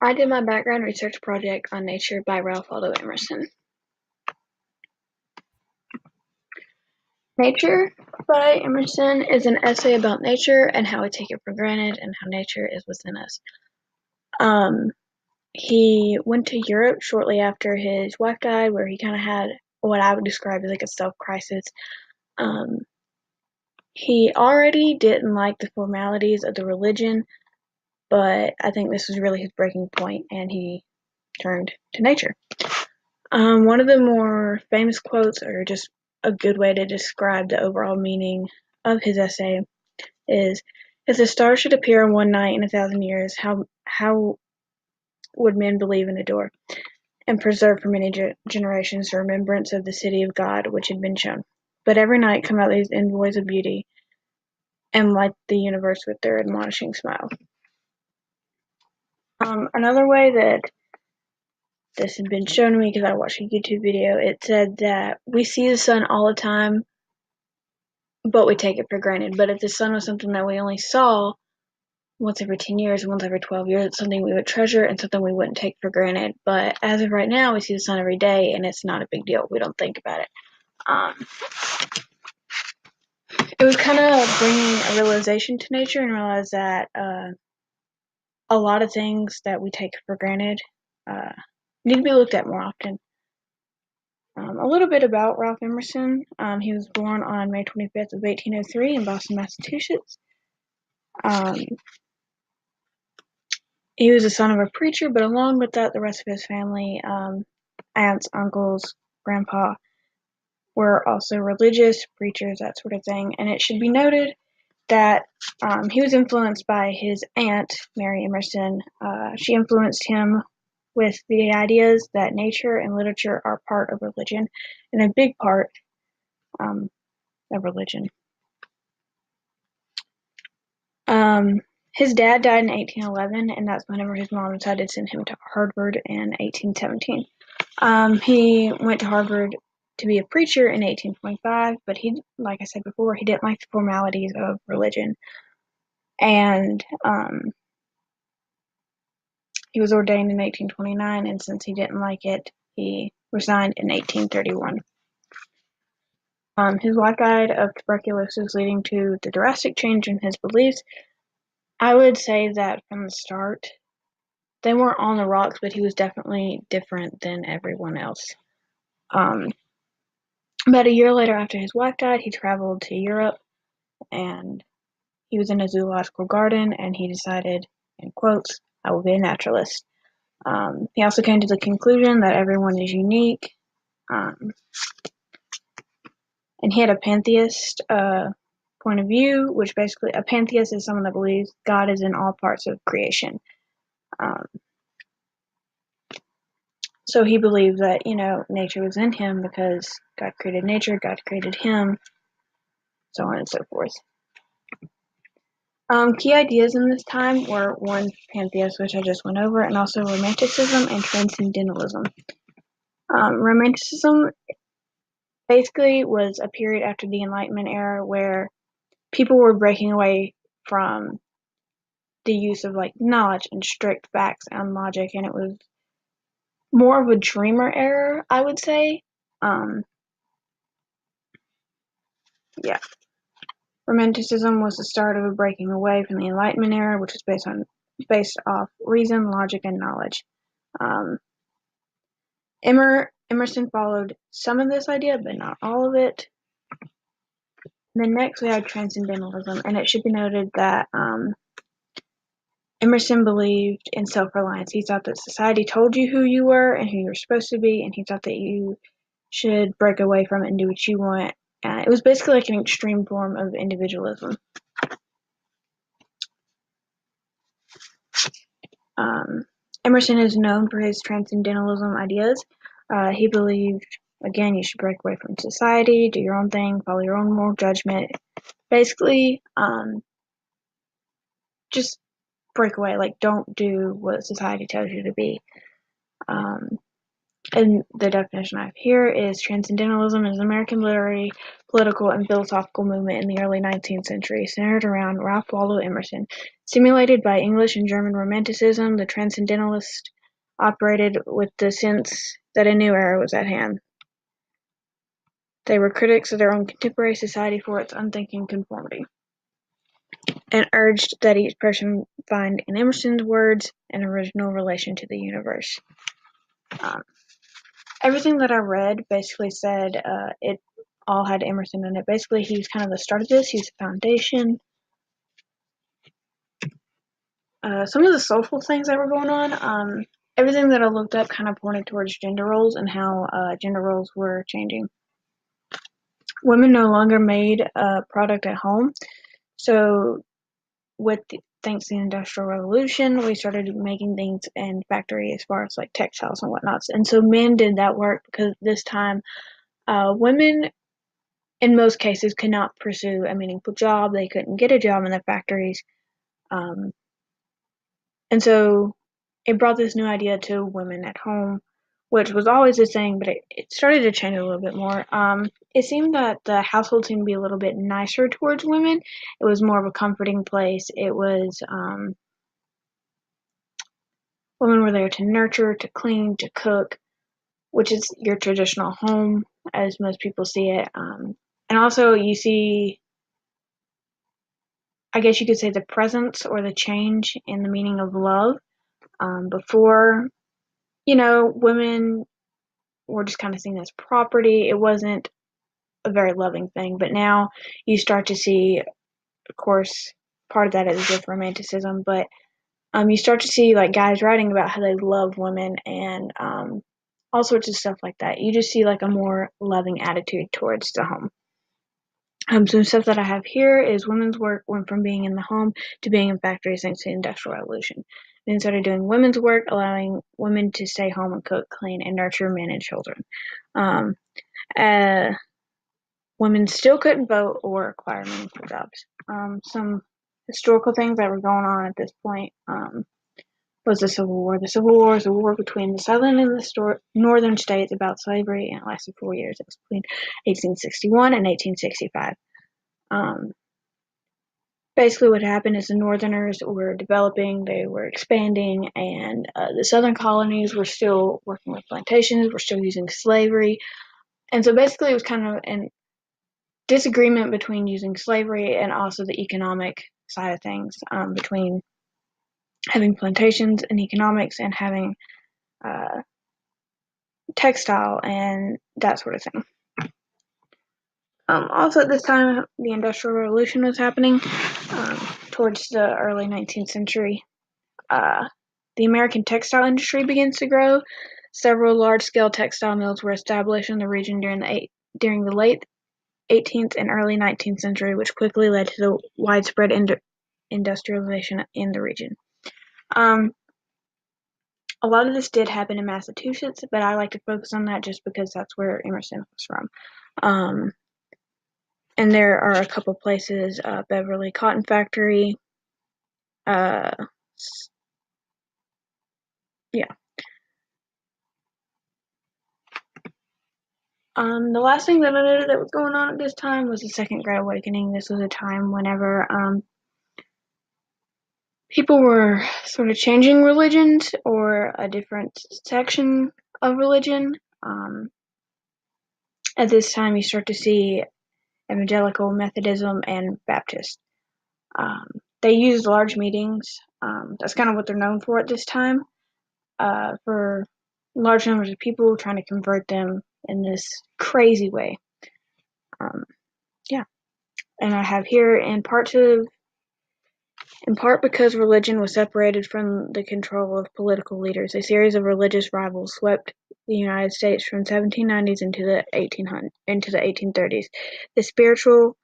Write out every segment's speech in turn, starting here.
I did my background research project on Nature by Ralph Waldo Emerson. Nature by Emerson is an essay about nature and how we take it for granted and how nature is within us. He went to Europe shortly after his wife died, where he kind of had what I would describe as like a self-crisis. He already didn't like the formalities of the religion, but I think this was really his breaking point, and he turned to nature. One of the more famous quotes, or just a good way to describe the overall meaning of his essay, is, "If the stars should appear in one night in 1,000 years, how would men believe and adore, and preserve for many generations the remembrance of the city of God which had been shown? But every night come out these envoys of beauty, and light the universe with their admonishing smile." Another way that this had been shown to me, because I watched a YouTube video, it said that we see the sun all the time, but we take it for granted. But if the sun was something that we only saw once every 10 years, once every 12 years, it's something we would treasure and something we wouldn't take for granted. But as of right now, we see the sun every day, and it's not a big deal. We don't think about it. It was kind of bringing a realization to nature and realize that a lot of things that we take for granted need to be looked at more often. A little bit about Ralph Emerson. He was born on May 25th of 1803 in Boston, Massachusetts. He was the son of a preacher, but along with that, the rest of his family, aunts, uncles, grandpa, were also religious, preachers, that sort of thing. And it should be noted that he was influenced by his aunt, Mary Emerson. She influenced him with the ideas that nature and literature are part of religion, and a big part of religion. His dad died in 1811, and that's whenever his mom decided to send him to Harvard in 1817. He went to Harvard to be a preacher in 1825, but he, like I said before, he didn't like the formalities of religion. And he was ordained in 1829, and since he didn't like it, he resigned in 1831. His wife died of tuberculosis, leading to the drastic change in his beliefs. I would say that from the start, they weren't on the rocks, but he was definitely different than everyone else. About a year later, after his wife died, he traveled to Europe, and he was in a zoological garden, and he decided, in quotes, "I will be a naturalist." He also came to the conclusion that everyone is unique, and he had a pantheist point of view, which basically, a pantheist is someone that believes God is in all parts of creation. So he believed that, nature was in him because God created nature, God created him, so on and so forth. Key ideas in this time were, one, pantheist, which I just went over, and also romanticism and transcendentalism. Romanticism basically was a period after the Enlightenment era where people were breaking away from the use of knowledge and strict facts and logic, and it was more of a dreamer era, I would say. Yeah. Romanticism was the start of a breaking away from the Enlightenment era, which was based off reason, logic, and knowledge. Emerson followed some of this idea, but not all of it. And then next we have transcendentalism, and it should be noted that Emerson believed in self-reliance. He thought that society told you who you were and who you were supposed to be, and he thought that you should break away from it and do what you want. It was basically like an extreme form of individualism. Emerson is known for his transcendentalism ideas. He believed, again, you should break away from society, do your own thing, follow your own moral judgment. Basically, just break away. Don't do what society tells you to be. And the definition I have here is transcendentalism is an American literary political and philosophical movement in the early 19th century, centered around Ralph Waldo Emerson. Stimulated by English and German Romanticism, the Transcendentalists operated with the sense that a new era was at hand. They were critics of their own contemporary society for its unthinking conformity, and urged that each person find in Emerson's words an original relation to the universe. Everything that I read basically said it all had Emerson in it. Basically, he's kind of the start of this. He's the foundation. Some of the social things that were going on, everything that I looked up kind of pointed towards gender roles and how gender roles were changing. Women no longer made a product at home. So thanks to the Industrial Revolution, we started making things in factory as far as like textiles and whatnot. And so men did that work because this time women in most cases could not pursue a meaningful job. They couldn't get a job in the factories. And so it brought this new idea to women at home, which was always a thing, but it started to change a little bit more. It seemed that the household seemed to be a little bit nicer towards women. It was more of a comforting place. It was women were there to nurture, to clean, to cook, which is your traditional home as most people see it. And also you see, I guess you could say, the presence or the change in the meaning of love. Before, women were just kind of seen as property. It wasn't a very loving thing. But now you start to see, of course, part of that is just romanticism, but you start to see like guys writing about how they love women and all sorts of stuff like that. You just see like a more loving attitude towards the home. Some stuff that I have here is women's work went from being in the home to being in factories thanks to the Industrial Revolution. Men started doing women's work, allowing women to stay home and cook, clean, and nurture men and children. Women still couldn't vote or acquire meaningful jobs. Some historical things that were going on at this point was the Civil War. The Civil War is a war between the southern and the northern states about slavery, and it lasted 4 years. It was between 1861 and 1865. Basically what happened is the northerners were developing, they were expanding, and the southern colonies were still working with plantations, were still using slavery. And so basically it was kind of a disagreement between using slavery and also the economic side of things, between having plantations and economics and having textile and that sort of thing. Also at this time, the Industrial Revolution was happening towards the early 19th century. The American textile industry begins to grow. Several large-scale textile mills were established in the region during the late 18th and early 19th century, which quickly led to the widespread industrialization in the region. A lot of this did happen in Massachusetts, but I like to focus on that just because that's where Emerson was from. And there are a couple places, Beverly Cotton Factory, yeah. The last thing that I noted that was going on at this time was the Second Great Awakening. This was a time whenever people were sort of changing religions or a different section of religion. At this time, you start to see Evangelical, Methodism, and Baptist. They used large meetings. That's kind of what they're known for at this time, for large numbers of people trying to convert them in this crazy way. Yeah. And I have here in part because religion was separated from the control of political leaders, a series of religious rivals swept the United States from 1790s into the 1830s. The spiritual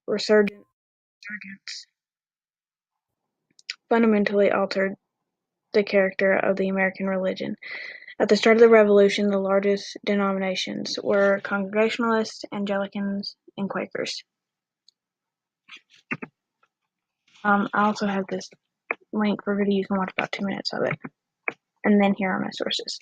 resurgence fundamentally altered the character of the American religion. At the start of the Revolution, the largest denominations were Congregationalists, Anglicans, and Quakers. I also have this link for video. You can watch about 2 minutes of it. And then here are my sources.